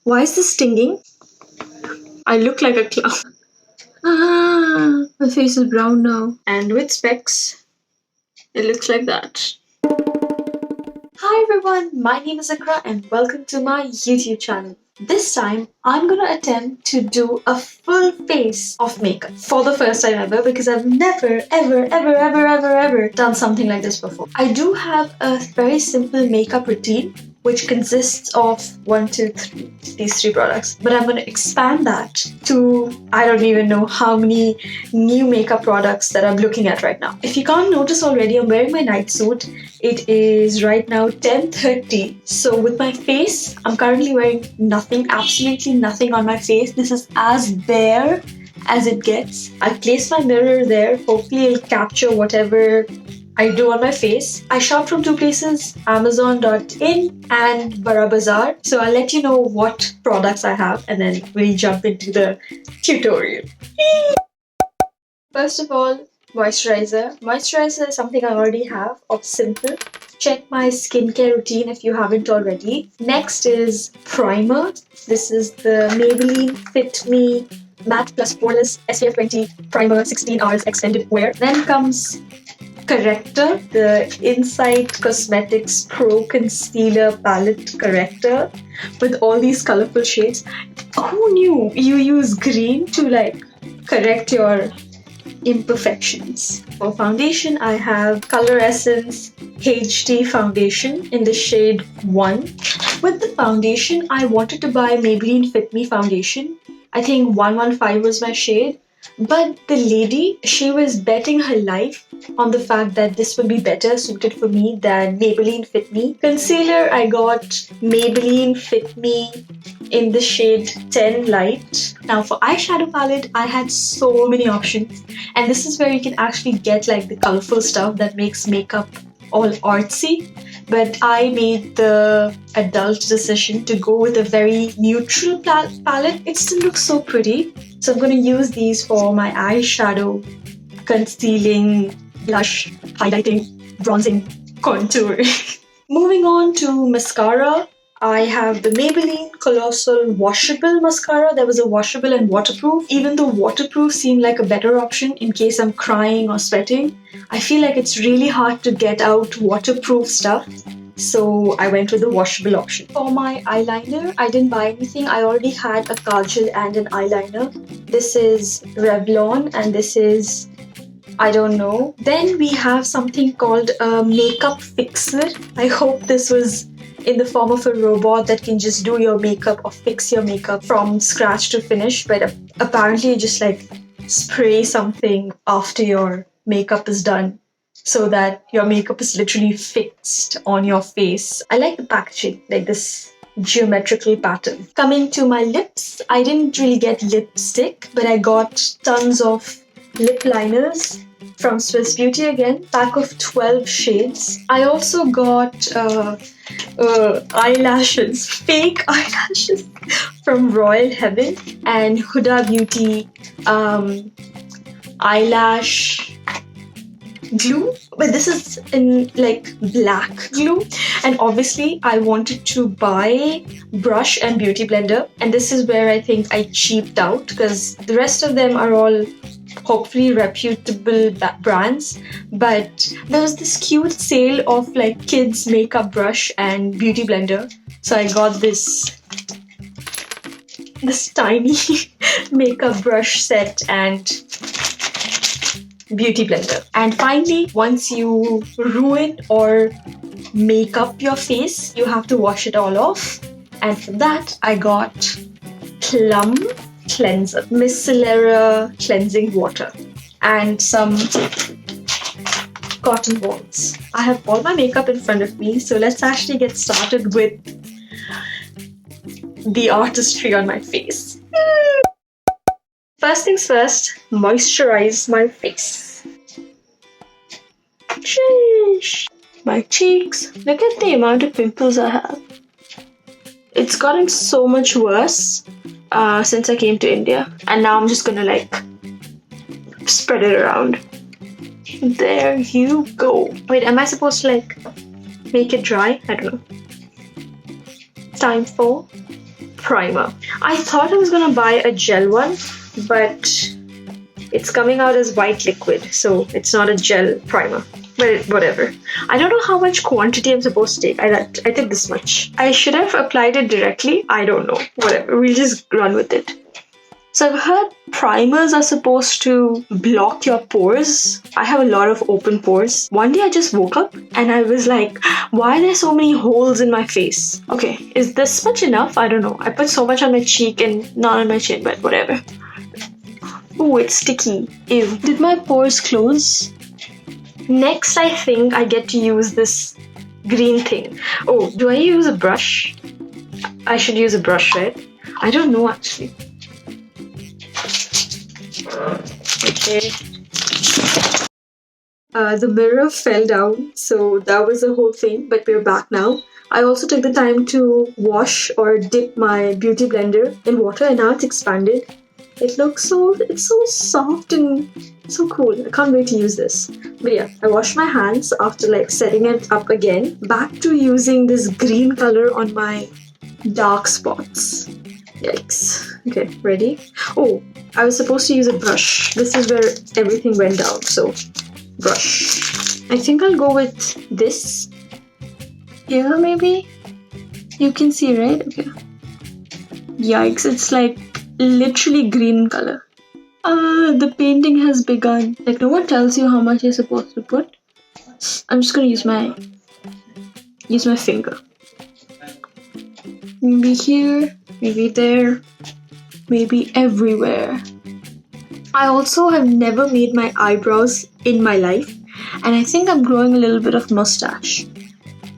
Why is this stinging? I look like a clown. Ah, my face is brown now. And with specs, it looks like that. Hi everyone, my name is Iqrah and welcome to my YouTube channel. This time, I'm gonna attempt to do a full face of makeup for the first time ever because I've never ever done something like this before. I do have a very simple makeup routine which consists of these three products. But I'm going to expand that to I don't even know how many new makeup products that I'm looking at right now. If you can't notice already, I'm wearing my night suit. It is right now 10:30. So with my face, I'm currently wearing nothing, absolutely nothing on my face. This is as bare as it gets. I'll place my mirror there. Hopefully it'll capture whatever I do on my face. I shop from two places, Amazon.in and Bara Bazaar. So I'll let you know what products I have and then we'll jump into the tutorial. First of all, moisturizer. Moisturizer is something I already have of Simple. Check my skincare routine if you haven't already. Next is primer. This is the Maybelline Fit Me Matte Plus Poreless SPF 20 Primer 16 Hours Extended Wear. Then comes Corrector, the Insight Cosmetics Pro Concealer Palette Corrector with all these colorful shades. Who knew you use green to correct your imperfections? For foundation, I have Color Essence HD Foundation in the shade 1. With the foundation, I wanted to buy Maybelline Fit Me Foundation. I think 115 was my shade. But the lady, she was betting her life on the fact that this would be better suited for me than Maybelline Fit Me. Concealer, I got Maybelline Fit Me in the shade 10 Light. Now for eyeshadow palette, I had so many options. And this is where you can actually get the colorful stuff that makes makeup all artsy. But I made the adult decision to go with a very neutral palette. It still looks so pretty. So I'm going to use these for my eyeshadow, concealing, blush, highlighting, bronzing, contouring. Moving on to mascara. I have the Maybelline Colossal Washable Mascara. There was a washable and waterproof. Even though waterproof seemed like a better option in case I'm crying or sweating, I feel like it's really hard to get out waterproof stuff. So I went with the washable option. For my eyeliner, I didn't buy anything. I already had a kajal and an eyeliner. This is Revlon and this is, I don't know. Then we have something called a makeup fixer. I hope this was in the form of a robot that can just do your makeup or fix your makeup from scratch to finish. But apparently you just spray something after your makeup is done so that your makeup is literally fixed on your face. I like the packaging, like this geometrical pattern. Coming to my lips, I didn't really get lipstick, but I got tons of lip liners from Swiss Beauty again, pack of 12 shades. I also got eyelashes, fake eyelashes from Royal Heaven and Huda Beauty eyelash glue, but this is in black glue. And obviously I wanted to buy brush and beauty blender, and this is where I think I cheaped out because the rest of them are all hopefully reputable brands, but there was this cute sale of kids makeup brush and beauty blender, so I got this tiny makeup brush set and beauty blender. And finally, once you ruin or make up your face, you have to wash it all off, and for that I got Plum Cleanser Micellar Cleansing Water and some cotton balls. I have all my makeup in front of me, so let's actually get started with the artistry on my face. First things first, moisturize my face. Sheesh. My cheeks. Look at the amount of pimples I have. It's gotten so much worse since I came to India, and now I'm just gonna spread it around. There you go. Wait, am I supposed to make it dry? I don't know. Time for primer. I thought I was gonna buy a gel one, but it's coming out as white liquid, so it's not a gel primer. But whatever. I don't know how much quantity I'm supposed to take. I took this much. I should have applied it directly. I don't know. Whatever. We'll just run with it. So I've heard primers are supposed to block your pores. I have a lot of open pores. One day I just woke up and I was like, why are there so many holes in my face? Okay, is this much enough? I don't know. I put so much on my cheek and not on my chin, but whatever. Oh, it's sticky. Ew. Did my pores close? Next, I think I get to use this green thing. Oh, do I use a brush? I should use a brush, right? I don't know actually. Okay. The mirror fell down, so that was the whole thing, but we're back now. I also took the time to wash or dip my beauty blender in water, and now it's expanded. It's so soft and so cool. I can't wait to use this. But yeah, I washed my hands after like setting it up again. Back to using this green color on my dark spots. Yikes. Okay, ready? Oh, I was supposed to use a brush. This is where everything went down, so brush. I think I'll go with this. Here maybe? You can see, right? Okay. Yikes, it's like literally green color. The painting has begun. Like no one tells you how much you're supposed to put. I'm just gonna use my finger. Maybe here, maybe there, maybe everywhere. I also have never made my eyebrows in my life, and I think I'm growing a little bit of mustache.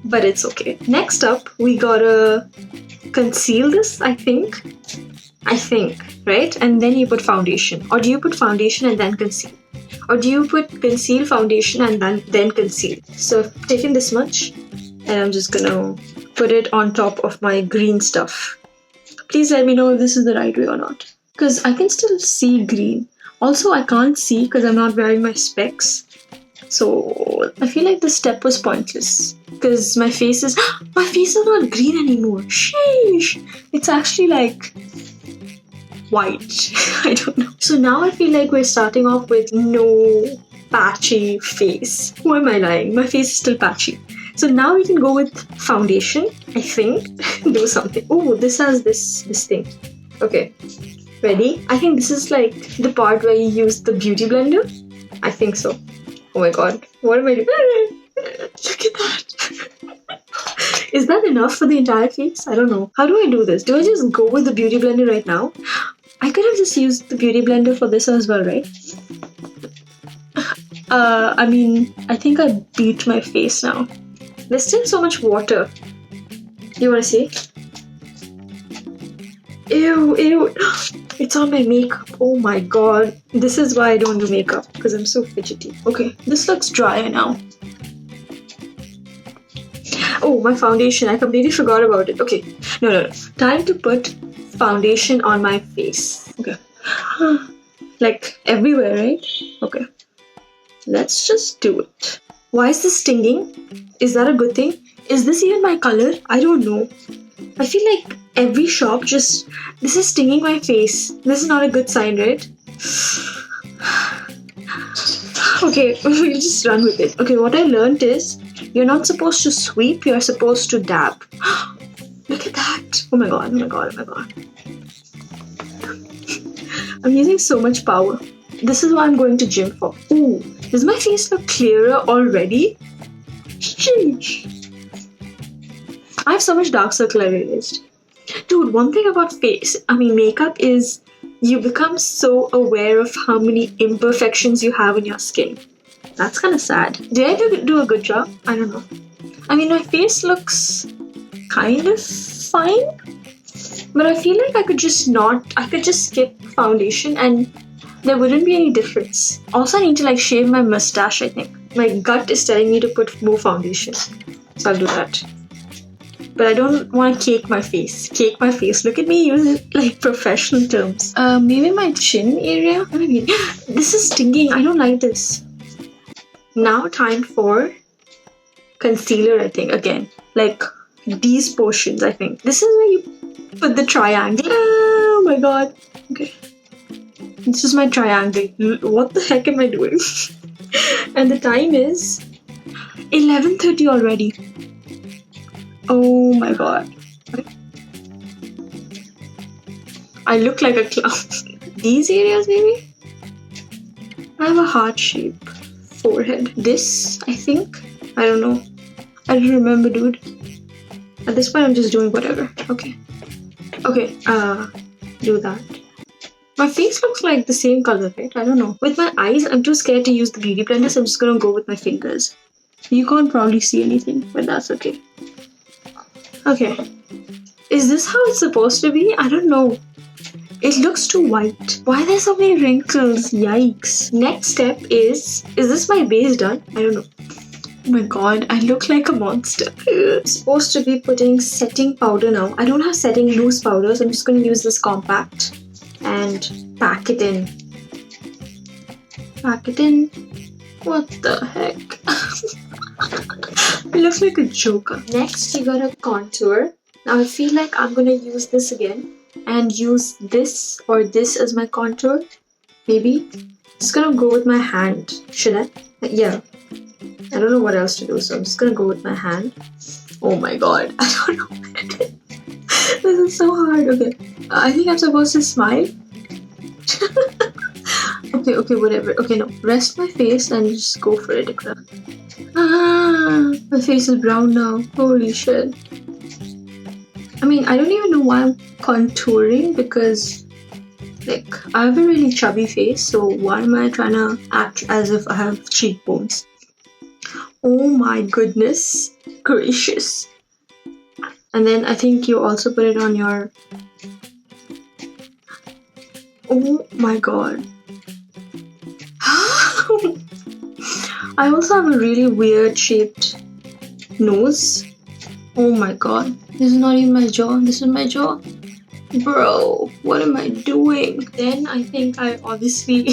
But it's okay. Next up, we gotta conceal this, I think, right? And then you put foundation. Or do you put foundation and then conceal? Or do you put conceal, foundation, and then conceal? So I've taken this much, and I'm just gonna put it on top of my green stuff. Please let me know if this is the right way or not, because I can still see green. Also, I can't see because I'm not wearing my specs. So I feel like this step was pointless because my face is not green anymore. Sheesh! It's actually like white. I don't know. So now I feel like we're starting off with no patchy face. Who am I lying? My face is still patchy. So now we can go with foundation, I think. Do something. Oh, this has this thing. Okay. Ready? I think this is like the part where you use the beauty blender. I think so. Oh my god. What am I doing? Look at that. Is that enough for the entire face? I don't know. How do I do this? Do I just go with the beauty blender right now? I could have just used the beauty blender for this as well, right? I mean, I think I beat my face now. There's still so much water. You wanna see? Ew, ew. It's on my makeup. Oh my god. This is why I don't do makeup, because I'm so fidgety. Okay, this looks drier now. Oh, my foundation. I completely forgot about it. Okay. No. Time to put foundation on my face. Okay. Like everywhere, right? Okay. Let's just do it. Why is this stinging? Is that a good thing? Is this even my color? I don't know. I feel like every shop this is stinging my face. This is not a good sign, right? Okay, we'll just run with it. Okay, what I learned is you're not supposed to sweep, you're supposed to dab. Look at that. Oh my god. I'm using so much power. This is what I'm going to gym for. Ooh, does my face look clearer already? Sheesh. I have so much dark circle, I realized. Dude, one thing about makeup is you become so aware of how many imperfections you have in your skin. That's kind of sad. Did I do a good job? I don't know. I mean, my face looks kind of fine, but I feel like I could just skip foundation and there wouldn't be any difference. Also, I need to shave my mustache, I think. My gut is telling me to put more foundation. So I'll do that. But I don't want to cake my face. Look at me using professional terms. Maybe my chin area? I mean, this is stinging. I don't like this. Now time for concealer, I think, again. These portions, I think. This is where you Put the triangle. Oh my god. Okay. This is my triangle. What the heck am I doing? And the time is 11:30 already. Oh my god. I look like a clown. These areas maybe? I have a heart-shaped forehead. This, I think. I don't know. I don't remember, dude. At this point, I'm just doing whatever. Okay. Okay, do that. My face looks like the same color, right? I don't know. With my eyes, I'm too scared to use the beauty blender, so I'm just gonna go with my fingers. You can't probably see anything, but that's okay. Okay. Is this how it's supposed to be? I don't know. It looks too white. Why are there so many wrinkles? Yikes. Next step is this my base done? I don't know. Oh my god, I look like a monster. I'm supposed to be putting setting powder now. I don't have setting loose powder, so I'm just going to use this compact and pack it in. Pack it in. What the heck? It looks like a joker. Next, you gotta contour. Now, I feel like I'm going to use this again and use this or this as my contour. Maybe. Just gonna go with my hand. Should I? Yeah. I don't know what else to do, so I'm just gonna go with my hand. Oh my god, I don't know what it is. This is so hard. Okay, I think I'm supposed to smile. Okay, whatever. Okay, no, rest my face and just go for it, iiqrah. Ah, my face is brown now. Holy shit. I mean, I don't even know why I'm contouring because, like, I have a really chubby face, so why am I trying to act as if I have cheekbones? Oh my goodness gracious. And then I think you also put it on your... Oh my god. I also have a really weird shaped nose. Oh my god. This is not even my jaw. This is my jaw. Bro, what am I doing? Then I think I obviously...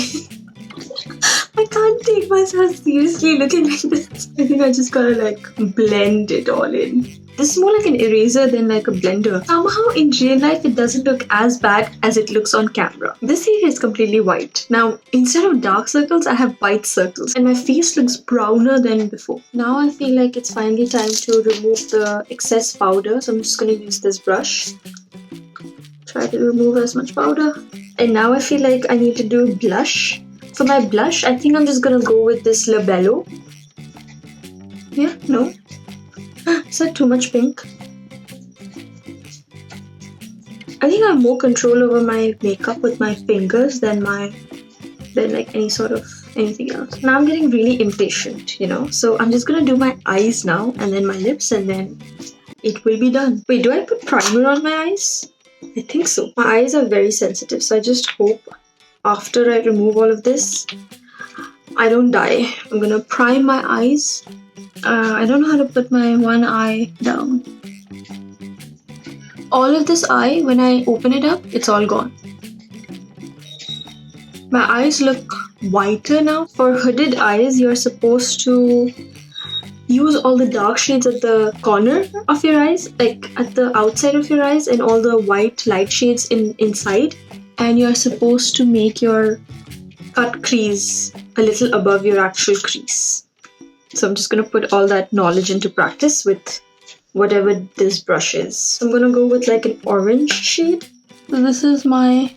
I can't take myself seriously looking like this. I think I just gotta like blend it all in. This is more like an eraser than like a blender. Somehow in real life it doesn't look as bad as it looks on camera. This area is completely white. Now instead of dark circles I have white circles and my face looks browner than before. Now I feel like it's finally time to remove the excess powder, so I'm just gonna use this brush. Try to remove as much powder. And now I feel like I need to do blush. For my blush, I think I'm just gonna go with this Labello. Yeah, no. Is that too much pink? I think I have more control over my makeup with my fingers than like any sort of anything else. Now I'm getting really impatient, you know? So I'm just gonna do my eyes now and then my lips and then it will be done. Wait, do I put primer on my eyes? I think so. My eyes are very sensitive, so I just hope after I remove all of this, I don't die. I'm gonna prime my eyes. I don't know how to put my one eye down. All of this eye, when I open it up, it's all gone. My eyes look whiter now. For hooded eyes, you're supposed to use all the dark shades at the corner of your eyes, like at the outside of your eyes, and all the white light shades inside. And you're supposed to make your cut crease a little above your actual crease. So I'm just going to put all that knowledge into practice with whatever this brush is. So I'm going to go with like an orange shade. So this is my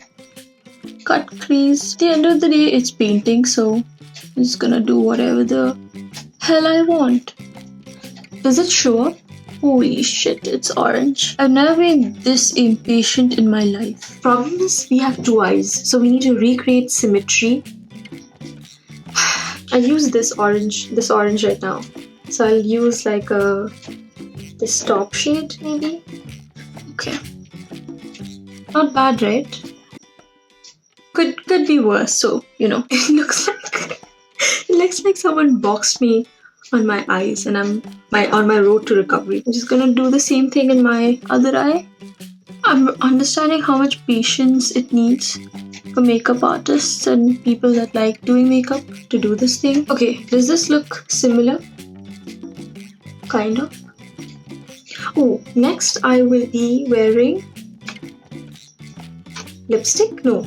cut crease. At the end of the day, it's painting, so I'm just going to do whatever the hell I want. Does it show up? Holy shit, it's orange. I've never been this impatient in my life. Problem is, we have two eyes, so we need to recreate symmetry. I'll use this orange right now. So I'll use like this top shade maybe. Okay. Not bad, right? Could be worse, so you know. It looks like someone boxed me on my eyes and I'm on my road to recovery. I'm just gonna do the same thing in my other eye. I'm understanding how much patience it needs for makeup artists and people that like doing makeup to do this thing. Okay, does this look similar? Kind of. Oh, next I will be wearing lipstick? No,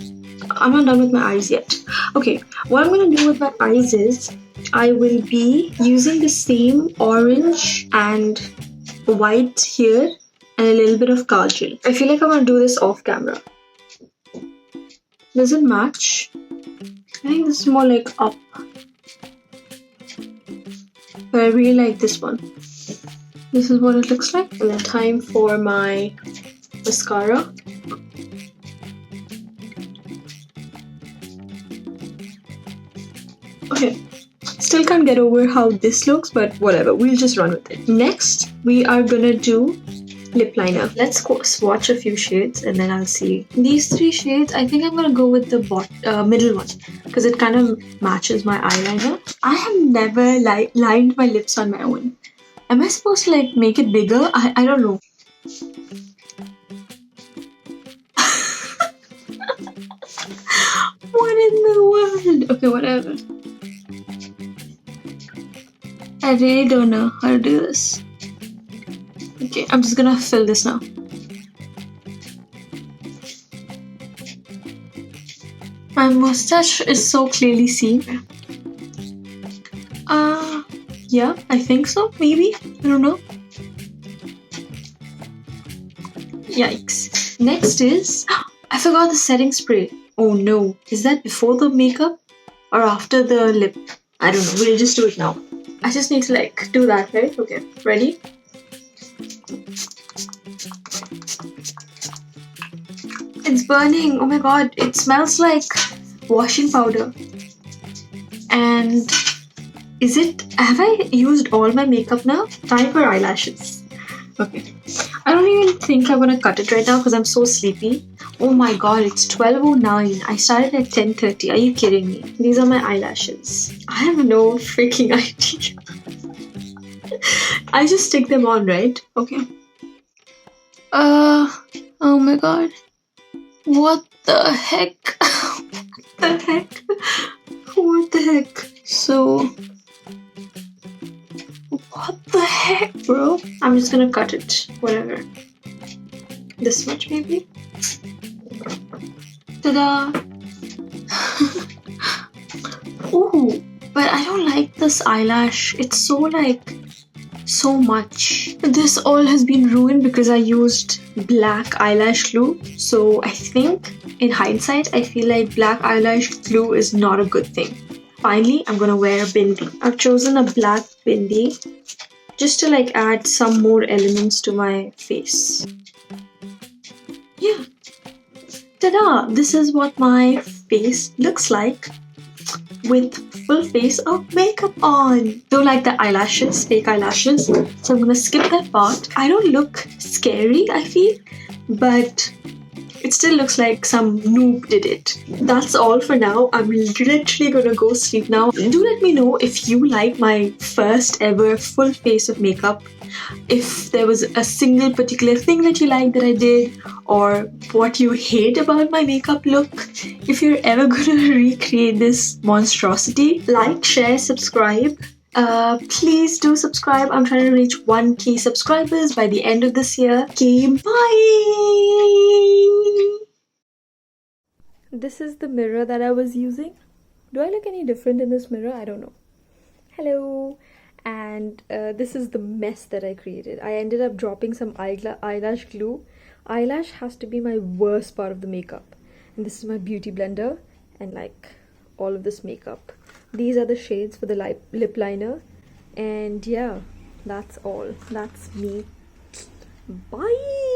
I'm not done with my eyes yet. Okay, what I'm gonna do with my eyes is I will be using the same orange and white here and a little bit of kajal. I feel like I'm gonna do this off camera. Does it match? I think this is more like up. But I really like this one. This is what it looks like. And then time for my mascara. Okay, still can't get over how this looks, but whatever, we'll just run with it. Next, we are gonna do lip liner. Let's swatch a few shades and then I'll see. These 3 shades, I think I'm gonna go with the middle one because it kind of matches my eyeliner. I have never lined my lips on my own. Am I supposed to like make it bigger? I don't know. What in the world? Okay, whatever. I really don't know how to do this. Okay, I'm just gonna fill this now. My mustache is so clearly seen. Yeah, I think so, maybe. I don't know. Yikes. Next is, I forgot the setting spray. Oh no, is that before the makeup or after the lip? I don't know, we'll just do it now. I just need to like do that, right? Okay, ready? It's burning. Oh my god, it smells like washing powder. And have I used all my makeup now? Time for eyelashes. Okay. I don't even think I'm gonna cut it right now because I'm so sleepy. Oh my god, it's 12:09. I started at 10:30. Are you kidding me? These are my eyelashes. I have no freaking idea. I just stick them on, right? Okay. Oh my god. What the heck? What the heck? What the heck? So, what the heck, bro? I'm just gonna cut it. Whatever. This much, maybe? Ta-da! Ooh, but I don't like this eyelash. It's so like, so much. This all has been ruined because I used black eyelash glue. So I think in hindsight, I feel like black eyelash glue is not a good thing. Finally, I'm gonna wear a bindi. I've chosen a black bindi just to like add some more elements to my face. Yeah. Ta-da! This is what my face looks like with full face of makeup on. Don't like the eyelashes, fake eyelashes, so I'm gonna skip that part. I don't look scary, I feel, but it still looks like some noob did it. That's all for now. I'm literally gonna go sleep now. Do let me know if you like my first ever full face of makeup. If there was a single particular thing that you liked that I did, or what you hate about my makeup look. If you're ever gonna recreate this monstrosity, like, share, subscribe. Please do subscribe. I'm trying to reach 1K subscribers by the end of this year. Okay, bye! This is the mirror that I was using. Do I look any different in this mirror? I don't know. Hello! And this is the mess that I created. I ended up dropping some eyelash glue. Eyelash has to be my worst part of the makeup. And this is my beauty blender and like all of this makeup. These are the shades for the lip liner. And yeah, that's all. That's me. Bye!